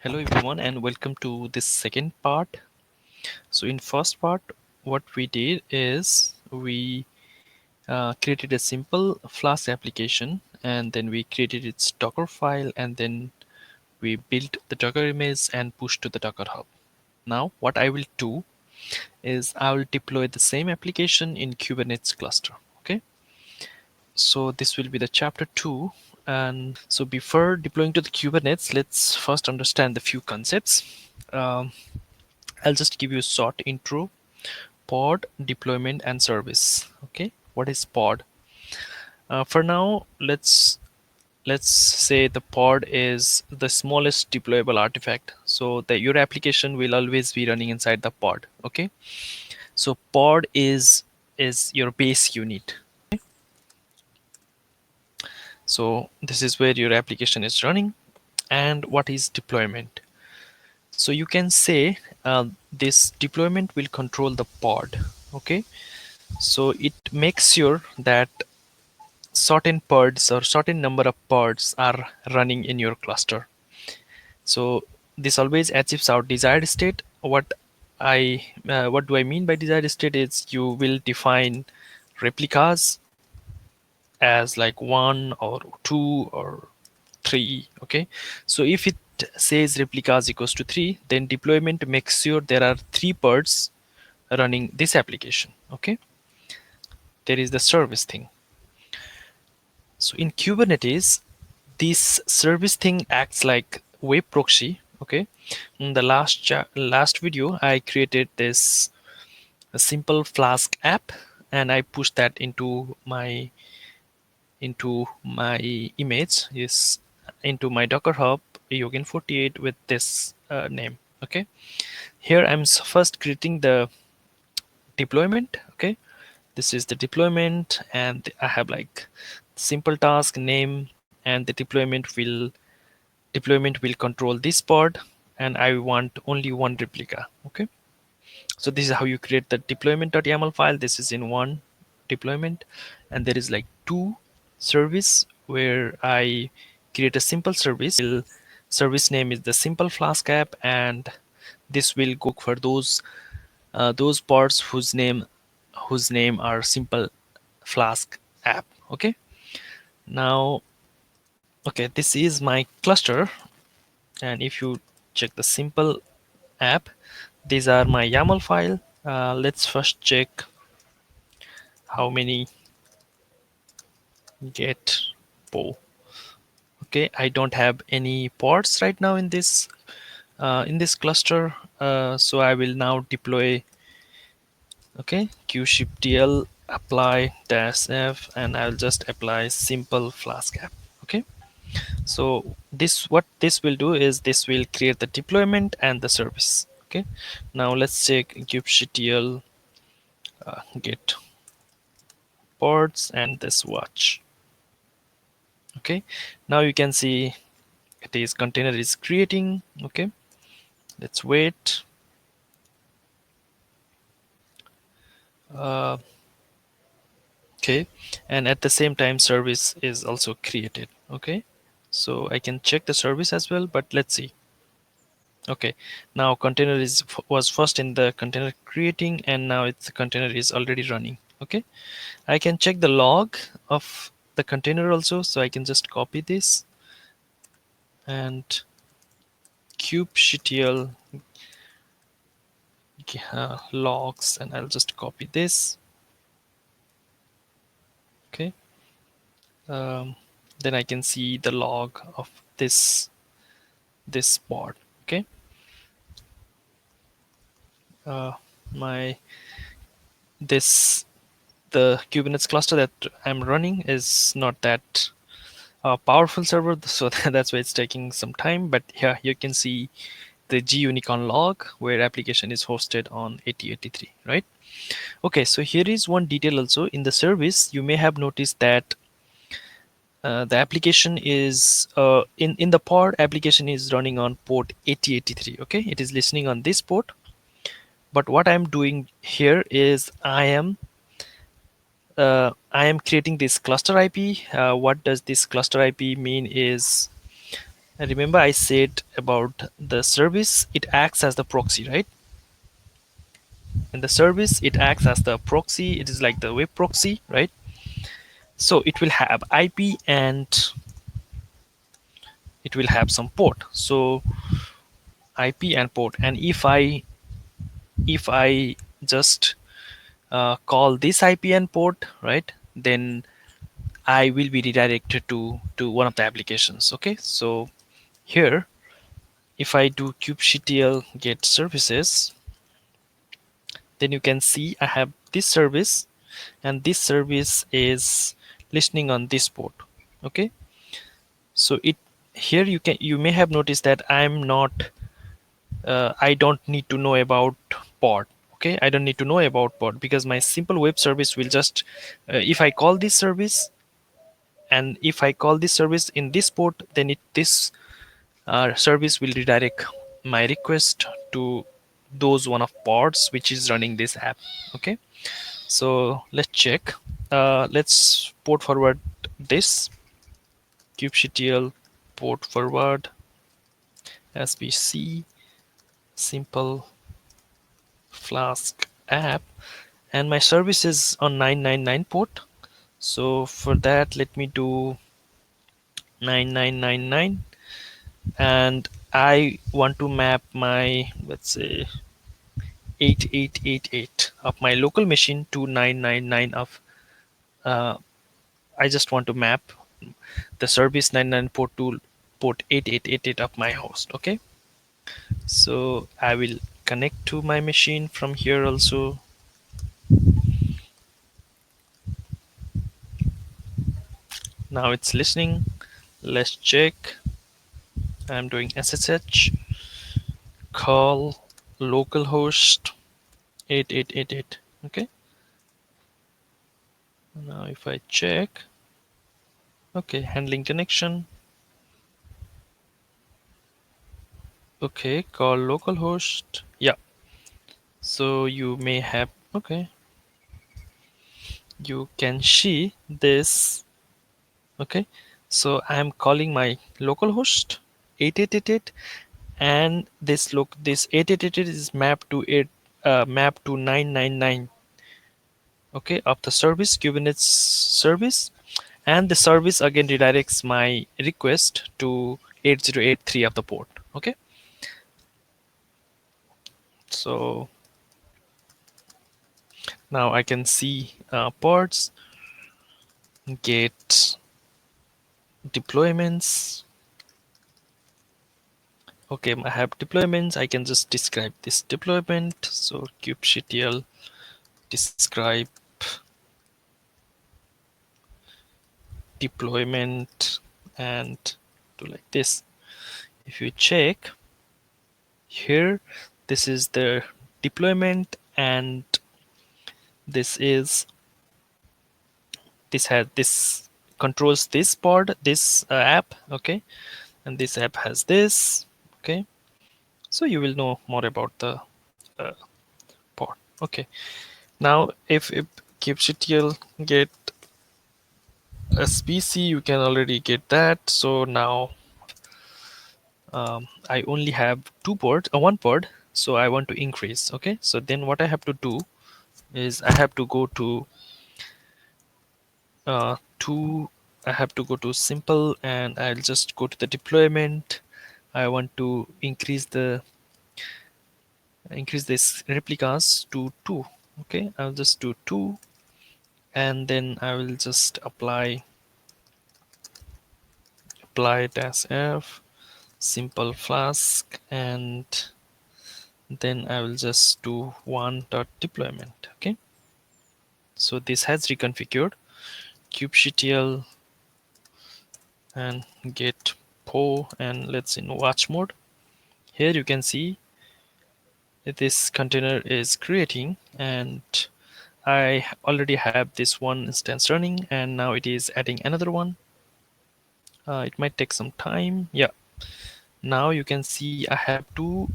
Hello everyone and welcome to this second part. So in first part, what we did is we created a simple Flask application and then we created its Docker file and then we built the Docker image and pushed to the Docker Hub. Now what I will do is I will deploy the same application in Kubernetes cluster. Okay. So this will be the chapter 2. And so before deploying to the Kubernetes, let's first understand the few concepts. Um, I'll just give you a short intro. Pod, deployment, and service. Okay, what is pod? For now, let's say the pod is the smallest deployable artifact. So that your application will always be running inside the pod. Okay, so pod is your base unit. So this is where your application is running. And what is deployment? So you can say this deployment will control the pod. Okay, so it makes sure that certain pods or certain number of pods are running in your cluster. So this always achieves our desired state. What do I mean by desired state is you will define replicas as like 1 or 2 or 3. Okay, so if it says replicas equals to 3, then deployment makes sure there are 3 pods running this application. Okay, there is the service thing. So in Kubernetes, this service thing acts like web proxy. Okay, in the last video, I created this a simple Flask app, and I pushed that into my image, is into my Docker Hub Yogin 48 with this name. Okay, here I'm first creating the deployment. Okay, this is the deployment, and I have like simple task name, and the deployment will control this pod, and I want only one replica. Okay, so this is how you create the deployment.yaml file. This is in one deployment, and there is like two service where I create a simple service. Service name is the simple Flask app, and this will go for those pods whose name are simple Flask app. Okay, now okay, this is my cluster, and if you check the simple app, these are my YAML file. Let's first check how many get po. Okay, I don't have any pods right now in this cluster, so I will now deploy. Okay, qshiftdl apply dash f, and I'll just apply simple Flask app. Okay, so what this will do is this will create the deployment and the service. Okay, now let's check kubectl get pods and this watch. Okay, now you can see this container is creating. Okay, let's wait. uh, okay, and at the same time service is also created. Okay, so I can check the service as well, but let's see. Okay, now container was first in the container creating, and now the container is already running. Okay, I can check the log of the container also, so I can just copy this and kubectl logs, and I'll just copy this. Okay, um, then I can see the log of this pod. Okay, uh, my this the Kubernetes cluster that I'm running is not that powerful server, so that's why it's taking some time. But here you can see the gunicorn log where application is hosted on 8083, right? Okay, so here is one detail also in the service. You may have noticed that the application is in the pod application is running on port 8083. Okay, it is listening on this port, but what I'm doing here is I am creating this cluster IP. What does this cluster IP mean is And remember I said about the service, it acts as the proxy, right? In the service, it acts as the proxy. It is like the web proxy, right? So it will have IP and it will have some port. So IP and port. And if I just call this IP and port, right, then I will be redirected to one of the applications. Okay, so here, if I do kubectl get services, then you can see I have this service, and this service is listening on this port. Okay, so it here you may have noticed that I don't need to know about pod. Okay, I don't need to know about pod because my simple web service will just if I call this service, and if I call this service in this port, then this service will redirect my request to those one of pods which is running this app. Okay, so let's check. Let's port forward this kubectl port forward as we see simple Flask app, and my service is on 999 port. So for that, let me do 9999, and I want to map my, let's say, 8888 of my local machine to 999 of uh, I just want to map the service 99 port to port 8888 of my host. Okay, so I will connect to my machine from here also. Now it's listening. Let's check. I'm doing SSH call localhost 8888. Okay, now if I check, okay, handling connection. Okay, call localhost. Yeah, so you may have, okay, you can see this. Okay, so I'm calling my localhost 8888, and this 8888 is mapped to 999. Okay, of the service Kubernetes service, and the service again redirects my request to 8083 of the port. Okay, so now I can see ports, get deployments. Okay, I have deployments. I can just describe this deployment. So kubectl describe deployment and do like this. If you check here, this is the deployment, and this is this controls this pod, this app. Okay, and this app has this. Okay, so you will know more about the uh, pod. Okay, now if kubectl get SBC, you can already get that. So now I only have one pod, so I want to increase. Okay, so then what I have to do is I have to go to to I have to go to simple, and I'll just go to the deployment. I want to increase this replicas to 2. Okay, I'll just do 2, and then I will just apply it as f simple flask, and then I will just do one dot deployment. Okay, so this has reconfigured kubectl and get po, and let's in watch mode. Here you can see this container is creating, and I already have this one instance running, and now it is adding another one. It might take some time. Yeah, now you can see I have two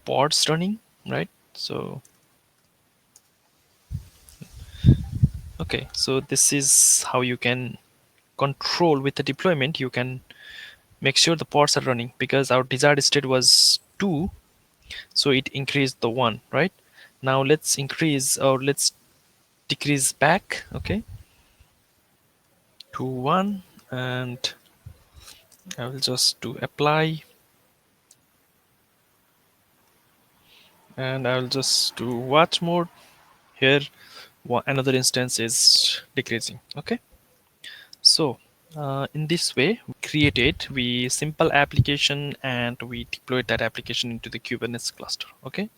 pods running, right? So okay, so this is how you can control with the deployment. You can make sure the pods are running, because our desired state was 2, so it increased the 1, right? Now let's increase, or let's decrease back, okay, to 1, and I will just do apply, and I will just do watch mode. Here another instance is decreasing. Okay, so in this way we created we simple application and we deployed that application into the Kubernetes cluster. Okay,